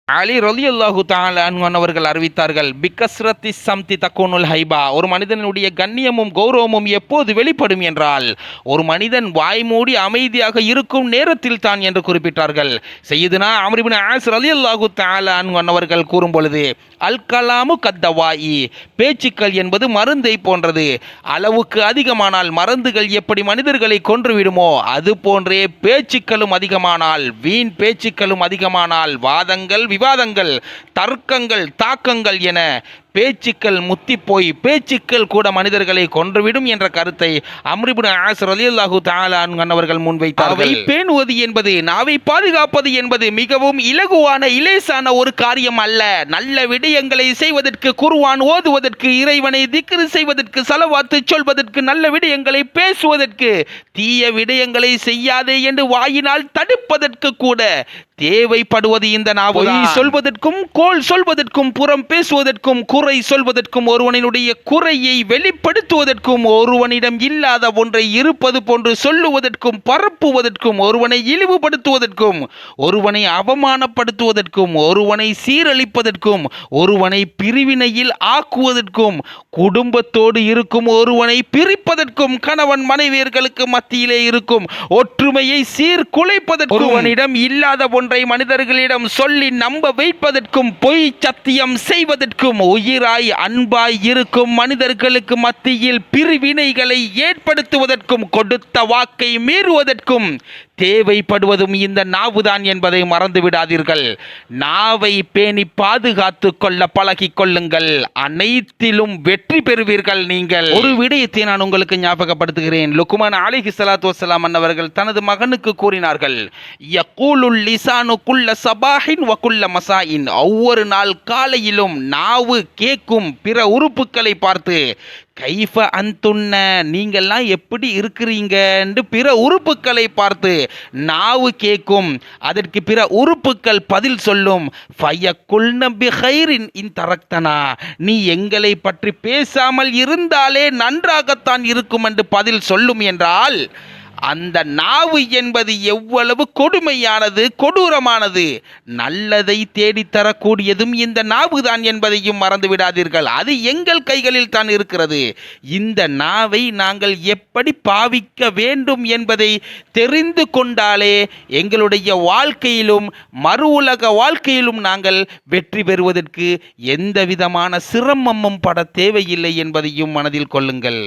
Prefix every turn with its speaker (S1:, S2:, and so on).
S1: அலி ரலியல்லாஹு தஆலா அன்ஹு அவர்கள் அறிவித்தார்கள், பிகஸ்ரத்தி சம்தி தக்கூனுல் ஹைபா. ஒரு மனிதனுடைய கண்ணியமும் கௌரவமும் எப்போது வெளிப்படும் என்றால், ஒரு மனிதன் வாய்மூடி அமைதியாக இருக்கும் நேரத்தில் தான் என்று குறிப்பிட்டார்கள். சையதுனா அம்ர் இப்னு ஆஸ் ரலியல்லாஹு தஆலா அன்ஹு அவர்கள் கூறும் பொழுது, அல் கலாமு கத்தவாயி, பேச்சுக்கள் என்பது மருந்தை போன்றது. அளவுக்கு அதிகமானால் மருந்துகள் எப்படி மனிதர்களை கொன்றுவிடுமோ அது போன்றே பேச்சுக்களும் அதிகமானால், வீண் பேச்சுக்களும் அதிகமானால், வாதங்கள் விவாதங்கள் தர்க்கங்கள் தாக்கங்கள் என பேச்சுக்கள் முத்திப்போய் பேச்சுக்கள் கூட மனிதர்களை கொன்றுவிடும் என்ற கருத்தை அம்ர் இப்னு ஆஸ் ரலியல்லாஹு தஆலா அன்ஹு அவர்கள் முன்வைத்தார்கள். பேணுவது என்பது, நாவை பாதுகாப்பது என்பது மிகவும் இலகுவான இலேசான ஒரு காரியம் அல்ல. நல்ல விடயங்களை செய்வதற்கு, குர்ஆன் ஓதுவதற்கு, இறைவனை திக்ர் செய்வதற்கு, ஸலவாத்து சொல்வதற்கு, நல்ல விடயங்களை பேசுவதற்கு, தீய விடயங்களை செய்யாதே என்று வாயினால் தடுப்பதற்கு கூட தேவைப்படுவது இந்த நாவு. சொல்வதற்கும், கோல் சொல்வதற்கும், புறம் பேசுவதற்கும், குறை சொல்வதற்கும், ஒருவனுடைய குறையை வெளிப்படுத்துவதற்கும், ஒருவனிடம் இல்லாத ஒன்றை இருப்பது போன்று சொல்லுவதற்கும், பரப்புவதற்கும், ஒருவனை இழிவுபடுத்துவதற்கும், ஒருவனை அவமானப்படுத்துவதற்கும், ஒருவனை சீரழிப்பதற்கும், ஒருவனை பிரிவினையில் ஆக்குவதற்கும், குடும்பத்தோடு இருக்கும் ஒருவனை பிரிப்பதற்கும், கணவன் மனைவியர்களுக்கு மத்தியிலே இருக்கும் ஒற்றுமையை சீர்குலைப்பதற்கும், ஒருவனிடம் இல்லாத ஒன்றை மனிதர்களிடம் சொல்லி நம்ப வைப்பதற்கும், பொய் சத்தியம் செய்வதற்கும், உயிராய் அன்பாய் இருக்கும் மனிதர்களுக்கு மத்தியில் பிரிவினைகளை ஏற்படுத்துவதற்கும், கொடுத்த வாக்கை மீறுவதற்கும் தேவைப்படுவதும் இந்த நாவுதான் என்பதை மறந்து விடாதீர்கள். நாவை பேணி பாதுகாத்து கொள்ள பழகிக் கொள்ளுங்கள். அனைத்திலும் வெற்றி பெறுவீர்கள் நீங்கள். ஒரு விடயத்தை நான் உங்களுக்கு ஞாபகப்படுத்துகிறேன். லுக்மான் அலைஹிஸ்ஸலாத்து வஸ்ஸலாம் அவர்கள் தனது மகனுக்கு கூறினார்கள், யகூலுல் லிசானு குல்ல சபாஹின் வ குல்ல மசாயின். ஒவ்வொரு நாள் காலையிலும் நாவு கேட்கும் பிற உறுப்புகளை பார்த்து, கைஃப அந்துன்ன, நீங்கள்லாம் எப்படி இருக்கிறீங்க என்று பிற உறுப்புகளை பார்த்து நாவு கேட்கும். அதற்கு பிற உறுப்புகள் பதில் சொல்லும், ஃபயக்குல்ன பிகைரின் இன் தரக்தனா, நீ எங்களை பற்றி பேசாமல் இருந்தாலே நன்றாகத்தான் இருக்கும் என்று பதில் சொல்லும் என்றால், அந்த நாவு என்பது எவ்வளவு கொடுமையானது, கொடூரமானது. நல்லதை தேடித்தரக்கூடியதும் இந்த நாவுதான் என்பதையும் மறந்து விடாதீர்கள். அது எங்கள் கைகளில் தான் இருக்கிறது. இந்த நாவை நாங்கள் எப்படி பாவிக்க வேண்டும் என்பதை தெரிந்து கொண்டாலே எங்களுடைய வாழ்க்கையிலும் மறு உலக வாழ்க்கையிலும் நாங்கள் வெற்றி பெறுவதற்கு எந்த விதமான சிரமமும் பட தேவையில்லை என்பதையும் மனதில் கொள்ளுங்கள்.